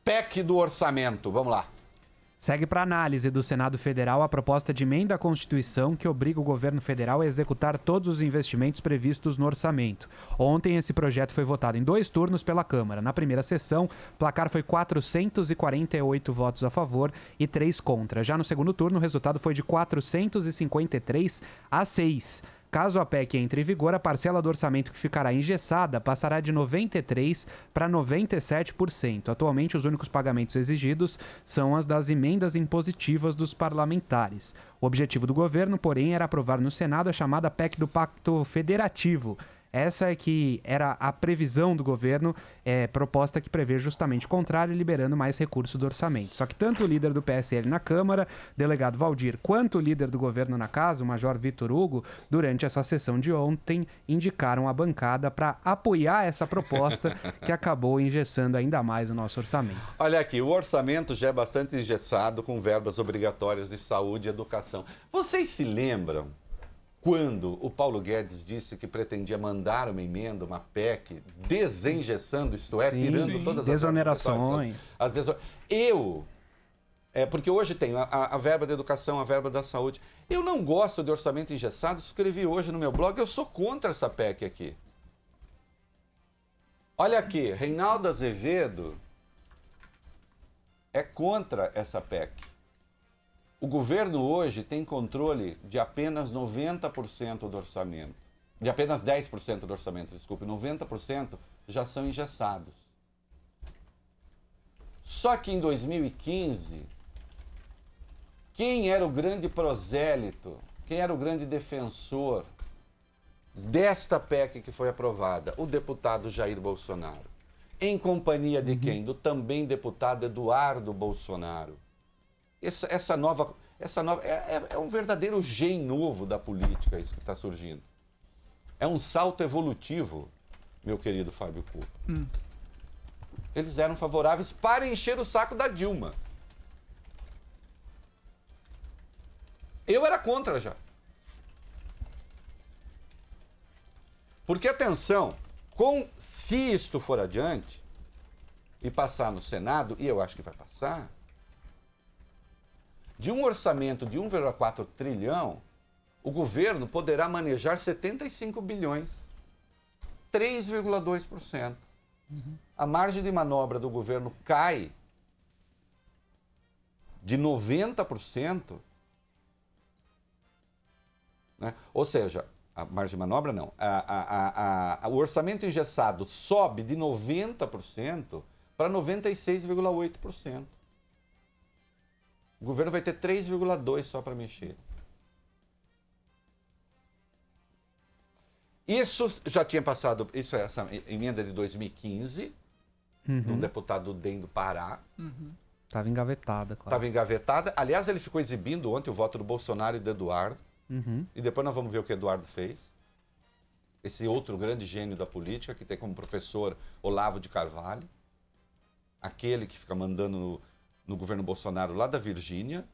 PEC do orçamento, vamos lá. Segue para análise do Senado Federal a proposta de emenda à Constituição que obriga o governo federal a executar todos os investimentos previstos no orçamento. Ontem, esse projeto foi votado em 2 turnos pela Câmara. Na primeira sessão, o placar foi 448 votos a favor e 3 contra. Já no segundo turno, o resultado foi de 453 a 6. Caso a PEC entre em vigor, a parcela do orçamento que ficará engessada passará de 93% para 97%. Atualmente, os únicos pagamentos exigidos são as das emendas impositivas dos parlamentares. O objetivo do governo, porém, era aprovar no Senado a chamada PEC do Pacto Federativo. Essa é que era a previsão do governo, proposta que prevê justamente o contrário, liberando mais recursos do orçamento. Só que tanto o líder do PSL na Câmara, delegado Valdir, quanto o líder do governo na casa, o major Vitor Hugo, durante essa sessão de ontem, indicaram a bancada para apoiar essa proposta que acabou engessando ainda mais o nosso orçamento. Olha aqui, o orçamento já é bastante engessado com verbas obrigatórias de saúde e educação. Vocês se lembram quando o Paulo Guedes disse que pretendia mandar uma emenda, uma PEC, desengessando, isto é, tirando todas as desonerações. Porque hoje tem a verba da educação, a verba da saúde. Eu não gosto de orçamento engessado, escrevi hoje no meu blog, eu sou contra essa PEC aqui. Olha aqui, Reinaldo Azevedo é contra essa PEC. O governo hoje tem controle de apenas 90% do orçamento. De apenas 10% do orçamento, desculpe. 90% já são engessados. Só que em 2015, quem era o grande prosélito, quem era o grande defensor desta PEC que foi aprovada? O deputado Jair Bolsonaro. Em companhia de quem? Do também deputado Eduardo Bolsonaro. Essa nova é um verdadeiro gen novo da política, isso que está surgindo. É um salto evolutivo, meu querido Fábio Cuba. Eles eram favoráveis para encher o saco da Dilma. Eu era contra já. Porque, atenção, se isto for adiante e passar no Senado, e eu acho que vai passar, de um orçamento de 1,4 trilhão, o governo poderá manejar 75 bilhões, 3,2%. A margem de manobra do governo cai de 90%, né? Ou seja, a margem de manobra não, o orçamento engessado sobe de 90% para 96,8%. O governo vai ter 3,2% só para mexer. Isso já tinha passado, isso é essa emenda de 2015, de um deputado do DEM do Pará. Estava engavetada, claro. Estava engavetada. Aliás, ele ficou exibindo ontem o voto do Bolsonaro e do Eduardo. E depois nós vamos ver o que o Eduardo fez. Esse outro grande gênio da política, que tem como professor Olavo de Carvalho. Aquele que fica mandando no governo Bolsonaro lá da Virgínia,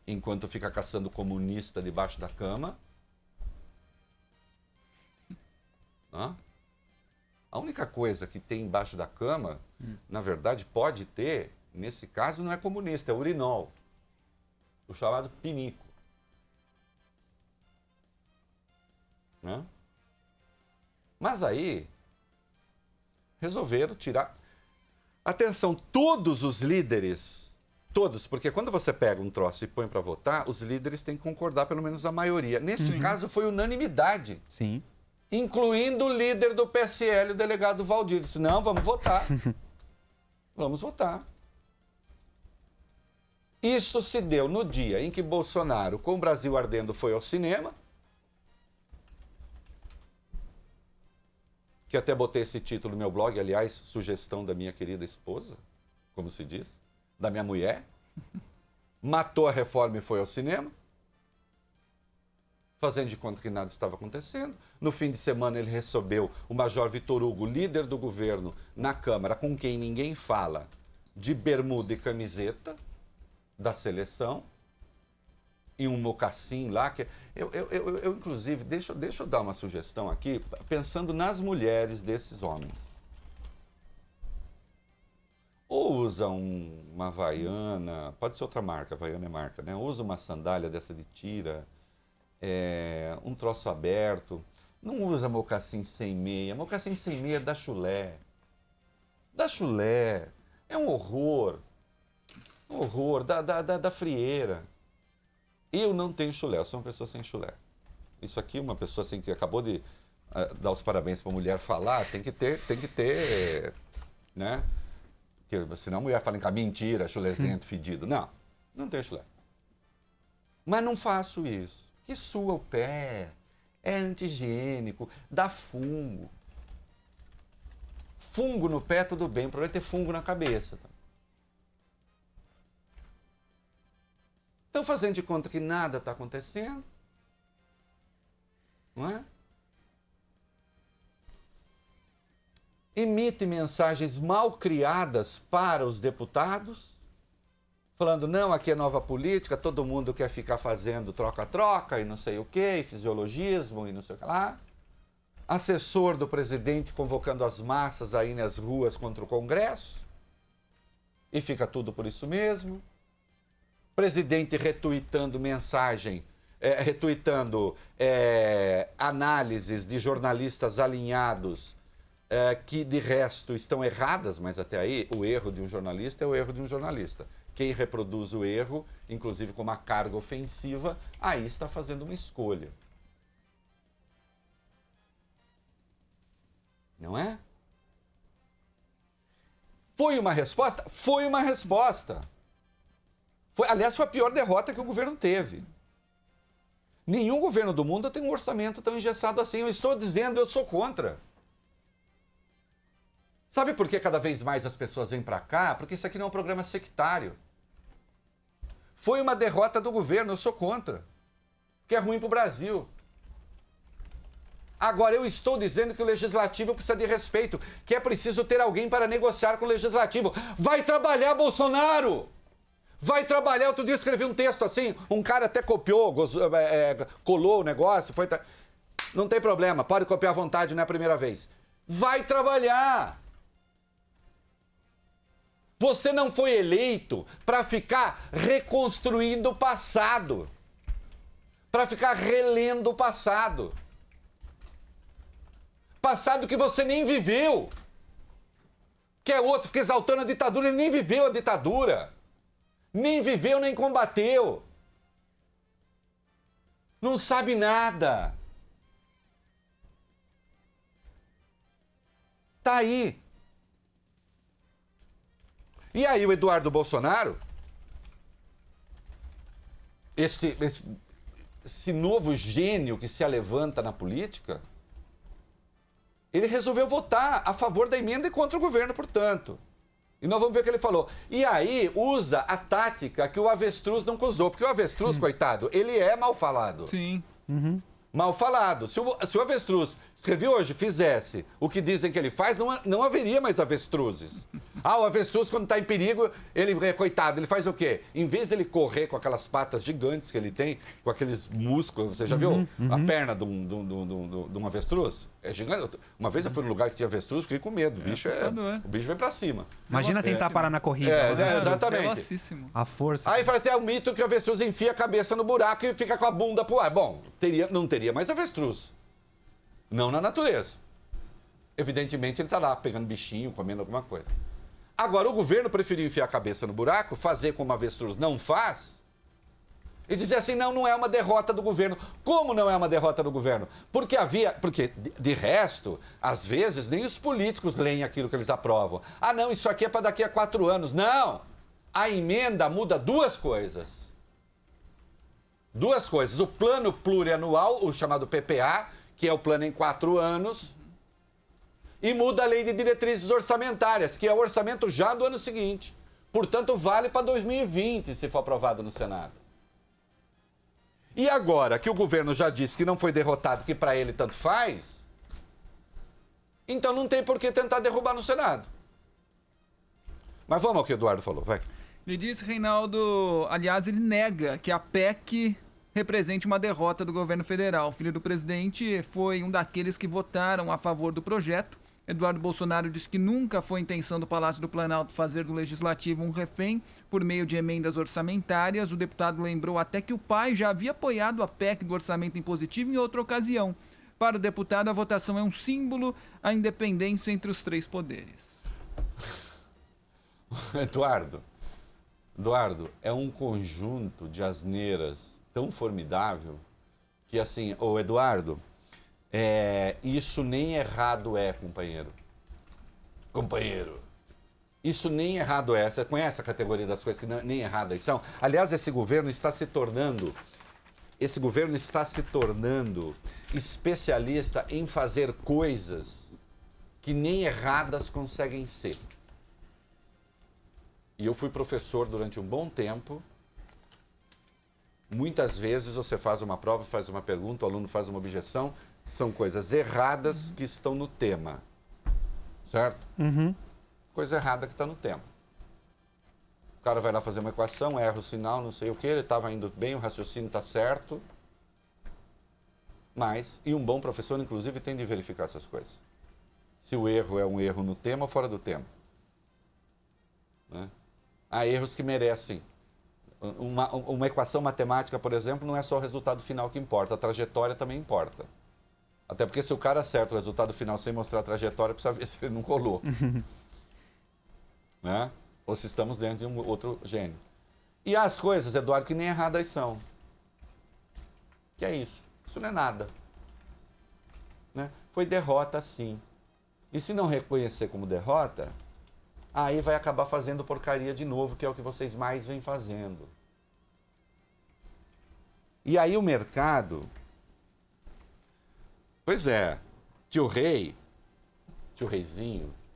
enquanto fica caçando comunista debaixo da cama. A única coisa que tem embaixo da cama, na verdade, pode ter, nesse caso, não é comunista, é urinol. O chamado pinico. Mas aí, resolveram tirar... Atenção, todos os líderes, todos, porque quando você pega um troço e põe para votar, os líderes têm que concordar, pelo menos a maioria. Neste caso, foi unanimidade. Sim. Incluindo o líder do PSL, o delegado Valdir. Disse, não, vamos votar. Vamos votar. Isto se deu no dia em que Bolsonaro, com o Brasil ardendo, foi ao cinema. Que até botei esse título no meu blog, aliás, sugestão da minha querida esposa, como se diz, da minha mulher. Matou a reforma e foi ao cinema, fazendo de conta que nada estava acontecendo. No fim de semana ele recebeu o Major Vitor Hugo, líder do governo, na Câmara, com quem ninguém fala, de bermuda e camiseta da seleção, e um mocassim lá, que eu inclusive, deixa eu dar uma sugestão aqui, pensando nas mulheres desses homens. Ou usa uma Havaiana, pode ser outra marca, Havaiana é marca, né? Usa uma sandália dessa de tira, um troço aberto, não usa mocassim sem meia. Mocassim sem meia dá chulé. Dá chulé. É um horror. Um horror. Da frieira. Eu não tenho chulé, eu sou uma pessoa sem chulé. Isso aqui, uma pessoa assim que acabou de dar os parabéns para a mulher falar, tem que ter, né? Porque senão a mulher fala em mentira, chulezento, fedido. Não, não tenho chulé. Mas não faço isso. Que sua o pé, é anti-higiênico, dá fungo. Fungo no pé, tudo bem, o problema é ter fungo na cabeça. Estão fazendo de conta que nada está acontecendo, não é? Emite mensagens mal criadas para os deputados, falando, não, aqui é nova política, todo mundo quer ficar fazendo troca-troca e não sei o quê, e fisiologismo e não sei o que lá. Assessor do presidente convocando as massas aí nas ruas contra o Congresso, e fica tudo por isso mesmo. Presidente retuitando mensagem, análises de jornalistas alinhados, que de resto estão erradas, mas até aí o erro de um jornalista é o erro de um jornalista. Quem reproduz o erro, inclusive com uma carga ofensiva, aí está fazendo uma escolha. Não é? Foi uma resposta? Foi uma resposta. Aliás, foi a pior derrota que o governo teve. Nenhum governo do mundo tem um orçamento tão engessado assim. Eu estou dizendo, eu sou contra. Sabe por que cada vez mais as pessoas vêm para cá? Porque isso aqui não é um programa sectário. Foi uma derrota do governo, eu sou contra. Que é ruim para o Brasil. Agora, eu estou dizendo que o Legislativo precisa de respeito, que é preciso ter alguém para negociar com o Legislativo. Vai trabalhar, Bolsonaro! Vai trabalhar. Outro dia eu escrevi um texto assim, um cara até copiou, colou o negócio, não tem problema, pode copiar à vontade, não é a primeira vez. Vai trabalhar! Você não foi eleito para ficar reconstruindo o passado, para ficar relendo o passado. Passado que você nem viveu. Que é outro, fica exaltando a ditadura, ele nem viveu a ditadura. Nem viveu, nem combateu. Não sabe nada. Tá aí. E aí o Eduardo Bolsonaro, esse novo gênio que se alevanta na política, ele resolveu votar a favor da emenda e contra o governo, portanto. E nós vamos ver o que ele falou. E aí usa a tática que o avestruz não usou. Porque o avestruz, coitado, ele é mal falado. Sim. Mal falado. Se o avestruz, escrevi hoje, fizesse o que dizem que ele faz, não haveria mais avestruzes. O avestruz, quando está em perigo, coitado, ele faz o quê? Em vez dele correr com aquelas patas gigantes que ele tem, com aqueles músculos, você já viu a perna de um avestruz? É gigante. Uma vez eu fui num lugar que tinha avestruz, fiquei com medo. O bicho vem pra cima. Imagina tentar parar na corrida. Exatamente. A força. Aí fala até o mito que o avestruz enfia a cabeça no buraco e fica com a bunda pro ar. Bom, não teria mais avestruz. Não na natureza. Evidentemente ele tá lá pegando bichinho, comendo alguma coisa. Agora, o governo preferiu enfiar a cabeça no buraco, fazer como o avestruz não faz, e dizer assim, não é uma derrota do governo. Como não é uma derrota do governo? Porque de resto, às vezes, nem os políticos leem aquilo que eles aprovam. Não, isso aqui é para daqui a 4 anos. Não! A emenda muda duas coisas. Duas coisas. O plano plurianual, o chamado PPA, que é o plano em 4 anos, e muda a lei de diretrizes orçamentárias, que é o orçamento já do ano seguinte. Portanto, vale para 2020, se for aprovado no Senado. E agora que o governo já disse que não foi derrotado, que para ele tanto faz, então não tem por que tentar derrubar no Senado. Mas vamos ao que o Eduardo falou, vai. Ele disse, Reinaldo, aliás, ele nega que a PEC represente uma derrota do governo federal. O filho do presidente foi um daqueles que votaram a favor do projeto. Eduardo Bolsonaro disse que nunca foi intenção do Palácio do Planalto fazer do Legislativo um refém por meio de emendas orçamentárias. O deputado lembrou até que o pai já havia apoiado a PEC do orçamento impositivo em outra ocasião. Para o deputado, a votação é um símbolo à independência entre os três poderes. Eduardo, é um conjunto de asneiras tão formidável que, assim, ô Eduardo, isso nem errado é, companheiro. Isso nem errado é. Você conhece a categoria das coisas que nem erradas são? Aliás, esse governo está se tornando especialista em fazer coisas que nem erradas conseguem ser. E eu fui professor durante um bom tempo. Muitas vezes você faz uma prova, faz uma pergunta, o aluno faz uma objeção, são coisas erradas que estão no tema. Certo? Uhum. Coisa errada que está no tema. O cara vai lá fazer uma equação, erra o sinal, não sei o que, ele estava indo bem, o raciocínio está certo. E um bom professor, inclusive, tem de verificar essas coisas. Se o erro é um erro no tema ou fora do tema. Né? Há erros que merecem. Uma equação matemática, por exemplo, não é só o resultado final que importa, a trajetória também importa. Até porque se o cara acerta o resultado final sem mostrar a trajetória, precisa ver se ele não colou. Né? Ou se estamos dentro de um outro gênio. E há as coisas, Eduardo, que nem erradas são. Que é isso. Isso não é nada. Né? Foi derrota, sim. E se não reconhecer como derrota, aí vai acabar fazendo porcaria de novo, que é o que vocês mais vêm fazendo. E aí o mercado... Pois é, tio Reizinho,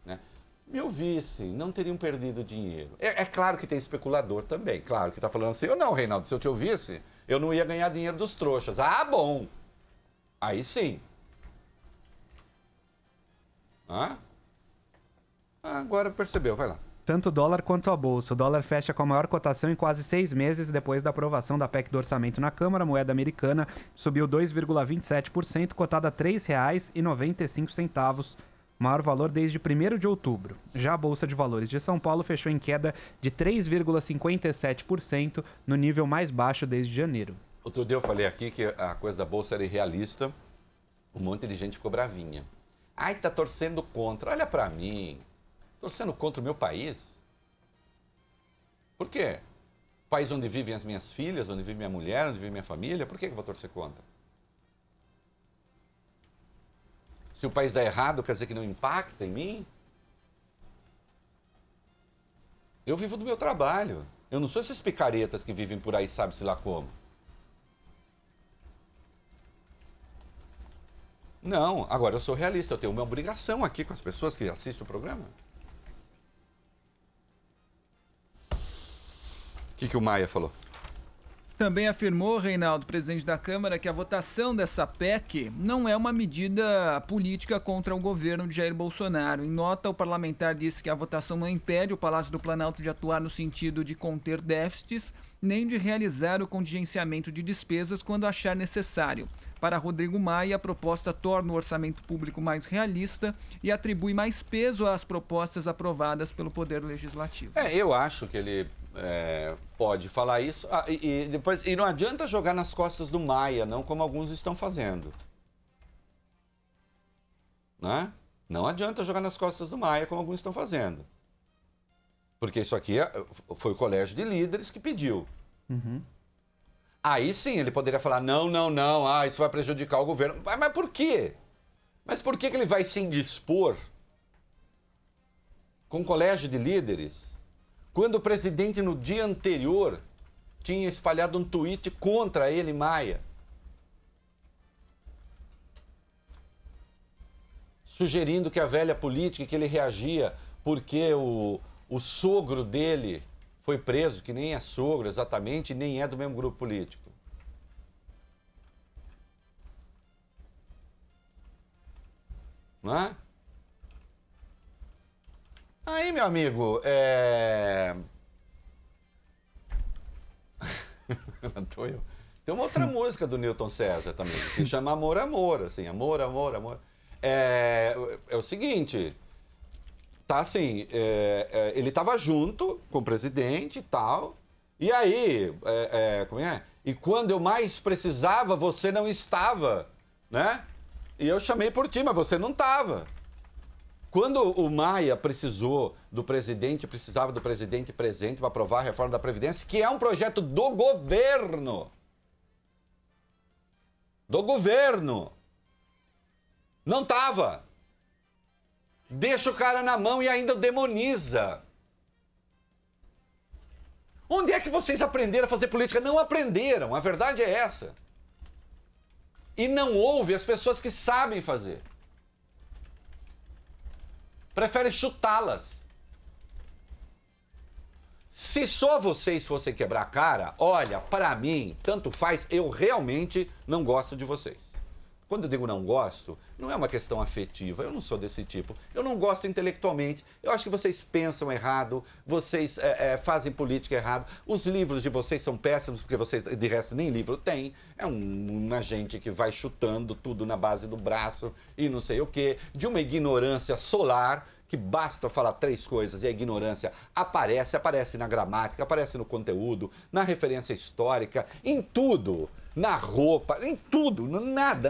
né? Meu vice, não teriam perdido dinheiro. É claro que tem especulador também, claro que está falando assim, eu não, Reinaldo, se eu te ouvisse, eu não ia ganhar dinheiro dos trouxas. Ah, bom! Aí sim. Agora percebeu, vai lá. Tanto o dólar quanto a bolsa. O dólar fecha com a maior cotação em quase 6 meses depois da aprovação da PEC do orçamento na Câmara. A moeda americana subiu 2,27%, cotada a R$ 3,95, maior valor desde 1º de outubro. Já a Bolsa de Valores de São Paulo fechou em queda de 3,57%, no nível mais baixo desde janeiro. Outro dia eu falei aqui que a coisa da Bolsa era irrealista, um monte de gente ficou bravinha. Ai, tá torcendo contra. Olha pra mim. Torcendo contra o meu país? Por quê? O país onde vivem as minhas filhas, onde vive minha mulher, onde vive minha família, por que eu vou torcer contra? Se o país dá errado, quer dizer que não impacta em mim? Eu vivo do meu trabalho. Eu não sou esses picaretas que vivem por aí, sabe-se lá como. Não, agora eu sou realista, eu tenho uma obrigação aqui com as pessoas que assistem o programa. O que o Maia falou? Também afirmou, Reinaldo, presidente da Câmara, que a votação dessa PEC não é uma medida política contra o governo de Jair Bolsonaro. Em nota, o parlamentar disse que a votação não impede o Palácio do Planalto de atuar no sentido de conter déficits, nem de realizar o contingenciamento de despesas quando achar necessário. Para Rodrigo Maia, a proposta torna o orçamento público mais realista e atribui mais peso às propostas aprovadas pelo Poder Legislativo. Eu acho que ele pode falar isso. E não adianta jogar nas costas do Maia, não como alguns estão fazendo. Né? Não adianta jogar nas costas do Maia, como alguns estão fazendo. Porque isso aqui foi o colégio de líderes que pediu. Uhum. Aí sim, ele poderia falar, não, isso vai prejudicar o governo. Mas por quê? Mas por que ele vai se indispor com o colégio de líderes, quando o presidente no dia anterior tinha espalhado um tweet contra ele, Maia? Sugerindo que a velha política, que ele reagia porque o sogro dele foi preso, que nem é sogro exatamente, nem é do mesmo grupo político. Não é? Aí, meu amigo, Tem uma outra música do Newton César também, que chama Amor, Amor, assim, amor, amor, amor. é o seguinte, tá assim, ele estava junto com o presidente e tal, e aí, como é? E quando eu mais precisava, você não estava, né? E eu chamei por ti, mas você não estava. Quando o Maia precisou do presidente, precisava do presidente presente para aprovar a reforma da Previdência, que é um projeto do governo. Do governo. Não estava. Deixa o cara na mão e ainda o demoniza. Onde é que vocês aprenderam a fazer política? Não aprenderam, a verdade é essa. E não ouve as pessoas que sabem fazer. Prefere chutá-las. Se só vocês fossem quebrar a cara, olha, para mim, tanto faz, eu realmente não gosto de vocês. Quando eu digo não gosto, não é uma questão afetiva, eu não sou desse tipo. Eu não gosto intelectualmente, eu acho que vocês pensam errado, vocês fazem política errado, os livros de vocês são péssimos, porque vocês, de resto, nem livro tem. É uma gente que vai chutando tudo na base do braço e não sei o quê, de uma ignorância solar, que basta falar 3 coisas e a ignorância aparece na gramática, aparece no conteúdo, na referência histórica, em tudo. Na roupa, em tudo, nada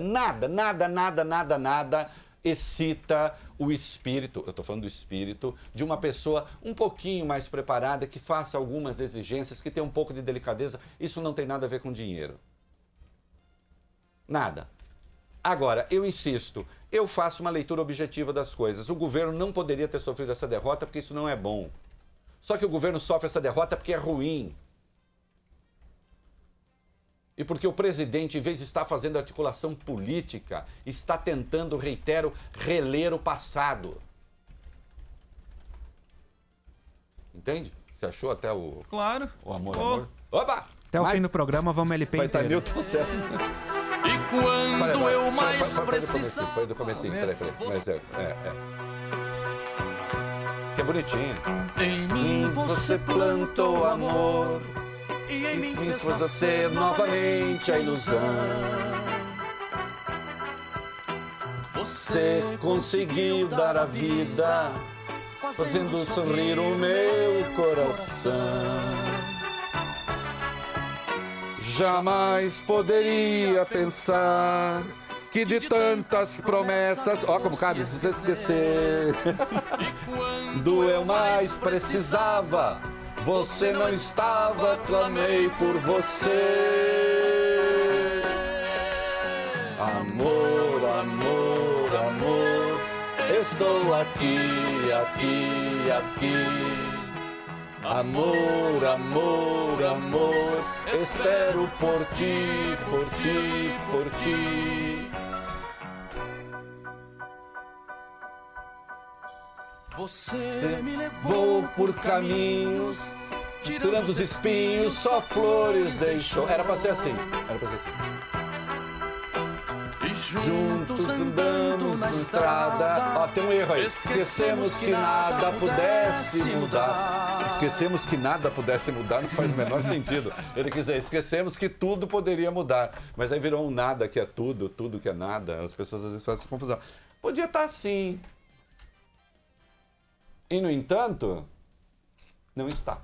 excita o espírito, eu estou falando do espírito, de uma pessoa um pouquinho mais preparada, que faça algumas exigências, que tenha um pouco de delicadeza. Isso não tem nada a ver com dinheiro. Nada. Agora, eu insisto, eu faço uma leitura objetiva das coisas. O governo não poderia ter sofrido essa derrota porque isso não é bom. Só que o governo sofre essa derrota porque é ruim. E porque o presidente, em vez de estar fazendo articulação política, está tentando, reitero, reler o passado. Entende? Você achou até o... Claro. O amor. Opa! Até o fim do programa, vamos LP vai inteiro. Vai estar Milton certo. E quando eu mais precisava... Foi do comecinho, peraí. Mas que é bonitinho. Em mim você plantou amor. E em mim fez você novamente a ilusão. Você conseguiu dar a vida, fazendo sorrir o meu coração. Jamais poderia pensar que de tantas promessas... Ó, como cabe, precisa esquecer. Quando eu mais precisava, você não estava, clamei por você. Amor, amor, amor, estou aqui. Amor, amor, amor, espero por ti. Você me levou por caminhos, tirando os espinhos, só flores deixou. Era pra ser assim. E juntos andando na estrada. Ó, tem um erro aí. Esquecemos que nada pudesse mudar. Esquecemos que nada pudesse mudar, não faz o menor sentido. Ele quis dizer, esquecemos que tudo poderia mudar. Mas aí virou um nada que é tudo, tudo que é nada. As pessoas às vezes fazem essa confusão. Podia estar assim. E, no entanto, não está.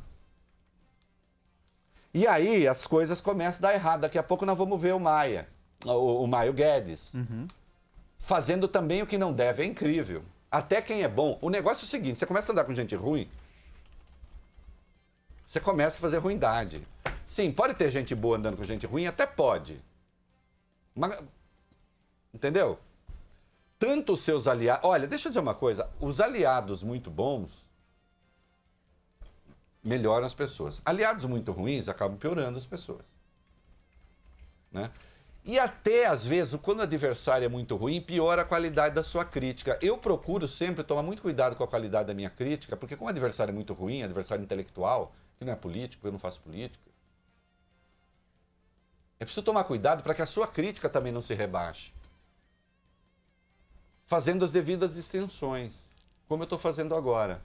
E aí as coisas começam a dar errado. Daqui a pouco nós vamos ver o Maia, o Mário Guedes, fazendo também o que não deve. É incrível. Até quem é bom. O negócio é o seguinte, você começa a andar com gente ruim, você começa a fazer ruindade. Sim, pode ter gente boa andando com gente ruim? Até pode. Mas, entendeu? Tanto os seus aliados... Olha, deixa eu dizer uma coisa. Os aliados muito bons melhoram as pessoas. Aliados muito ruins acabam piorando as pessoas. Né? E até, às vezes, quando o adversário é muito ruim, piora a qualidade da sua crítica. Eu procuro sempre tomar muito cuidado com a qualidade da minha crítica, porque como o adversário é muito ruim, adversário intelectual, que não é político, eu não faço política, é preciso tomar cuidado para que a sua crítica também não se rebaixe. Fazendo as devidas extensões, como eu estou fazendo agora.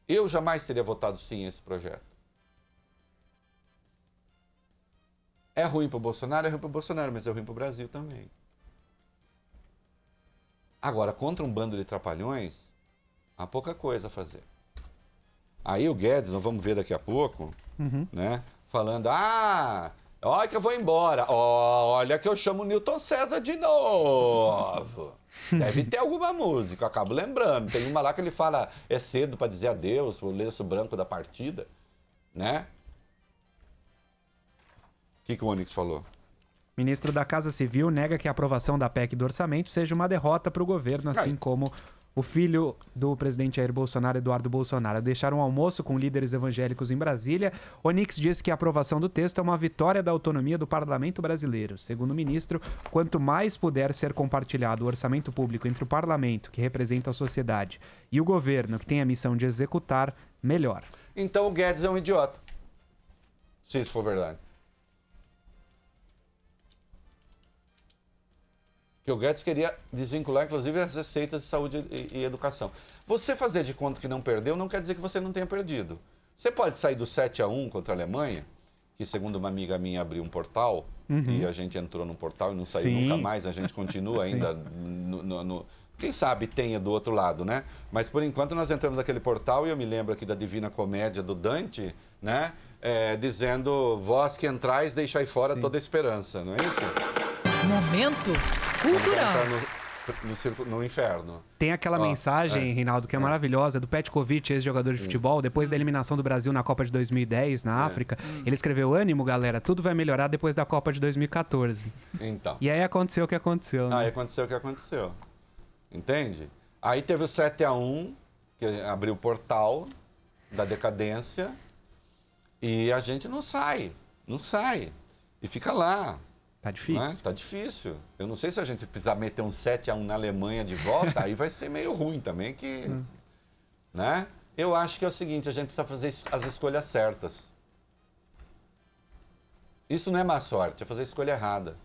Eu jamais teria votado sim esse projeto. É ruim para o Bolsonaro, mas é ruim para o Brasil também. Agora, contra um bando de trapalhões, há pouca coisa a fazer. Aí o Guedes, nós vamos ver daqui a pouco, né, falando, olha que eu vou embora. Olha que eu chamo o Newton César de novo. Deve ter alguma música, eu acabo lembrando. Tem uma lá que ele fala, é cedo para dizer adeus, o lenço branco da partida, né? O que o Onyx falou? Ministro da Casa Civil nega que a aprovação da PEC do orçamento seja uma derrota para o governo, assim como o filho do presidente Jair Bolsonaro, Eduardo Bolsonaro. Deixaram um almoço com líderes evangélicos em Brasília. Onyx diz que a aprovação do texto é uma vitória da autonomia do parlamento brasileiro. Segundo o ministro, quanto mais puder ser compartilhado o orçamento público entre o parlamento, que representa a sociedade, e o governo, que tem a missão de executar, melhor. Então o Guedes é um idiota, se isso for verdade. Que o Guedes queria desvincular, inclusive, as receitas de saúde e educação. Você fazer de conta que não perdeu não quer dizer que você não tenha perdido. Você pode sair do 7-1 contra a Alemanha, que segundo uma amiga minha abriu um portal, e a gente entrou no portal e não saiu nunca mais, a gente continua ainda quem sabe tenha do outro lado, né? Mas por enquanto nós entramos naquele portal e eu me lembro aqui da Divina Comédia do Dante, né? Dizendo, vós que entrais, deixai fora toda a esperança, não é isso? Momento cultural. No inferno. Tem aquela mensagem, Reinaldo, que é maravilhosa, do Petkovic, ex-jogador de futebol, depois da eliminação do Brasil na Copa de 2010, na África. Ele escreveu, ânimo, galera, tudo vai melhorar depois da Copa de 2014. Então. E aí aconteceu o que aconteceu. Né? Aí aconteceu o que aconteceu. Entende? Aí teve o 7-1, que abriu o portal da decadência, e a gente não sai. E fica lá. Tá difícil. Né? Tá difícil. Eu não sei se a gente precisar meter um 7-1 na Alemanha de volta, aí vai ser meio ruim também, que... Né? Eu acho que é o seguinte, a gente precisa fazer as escolhas certas. Isso não é má sorte, é fazer a escolha errada.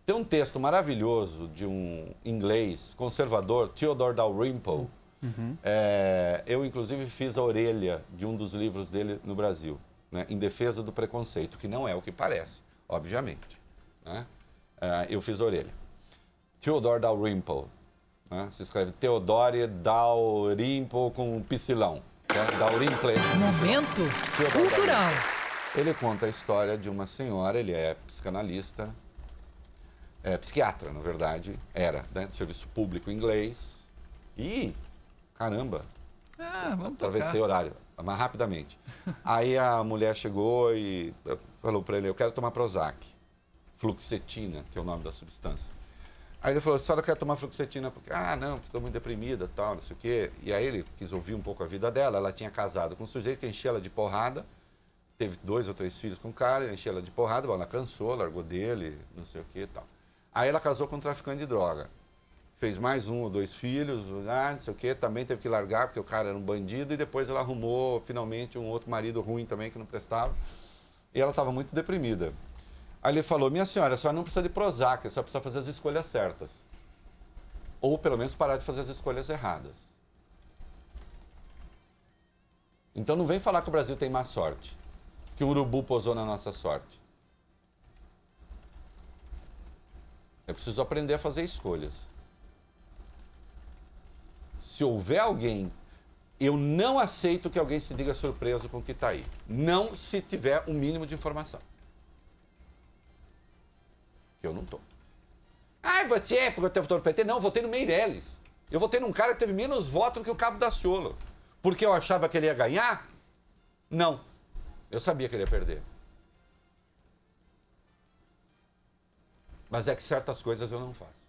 Tem um texto maravilhoso de um inglês conservador, Theodore Dalrymple. Eu, inclusive, fiz a orelha de um dos livros dele no Brasil. Né, em defesa do preconceito, que não é o que parece, obviamente. Né? Eu fiz a orelha. Theodore Dalrymple. Né? Se escreve Theodore Dalrymple com um psilão. Né? Dalrymple. Momento cultural. Ele conta a história de uma senhora, ele é psicanalista, psiquiatra, na verdade, era, né? Serviço público inglês. E, caramba, atravessei horário. Mas rapidamente. Aí a mulher chegou e falou para ele, eu quero tomar Prozac. Fluoxetina, que é o nome da substância. Aí ele falou, a senhora quer tomar fluoxetina porque, não, porque estou muito deprimida, tal, não sei o quê. E aí ele quis ouvir um pouco a vida dela. Ela tinha casado com um sujeito que enchia ela de porrada, teve 2 ou 3 filhos com o cara, enchia ela de porrada, ela cansou, largou dele, não sei o quê e tal. Aí ela casou com um traficante de droga. Fez mais 1 ou 2 filhos, não sei o quê, também teve que largar porque o cara era um bandido e depois ela arrumou finalmente um outro marido ruim também que não prestava. E ela estava muito deprimida. Aí ele falou, minha senhora, a senhora não precisa de Prozac, a senhora precisa fazer as escolhas certas. Ou pelo menos parar de fazer as escolhas erradas. Então não vem falar que o Brasil tem má sorte, que o urubu posou na nossa sorte. Eu preciso aprender a fazer escolhas. Se houver alguém, eu não aceito que alguém se diga surpreso com o que está aí. Não se tiver um mínimo de informação. Que eu não estou. Você é porque eu votou no PT? Não, eu votei no Meirelles. Eu votei num cara que teve menos votos do que o Cabo da Ciolo. Porque eu achava que ele ia ganhar? Não. Eu sabia que ele ia perder. Mas é que certas coisas eu não faço.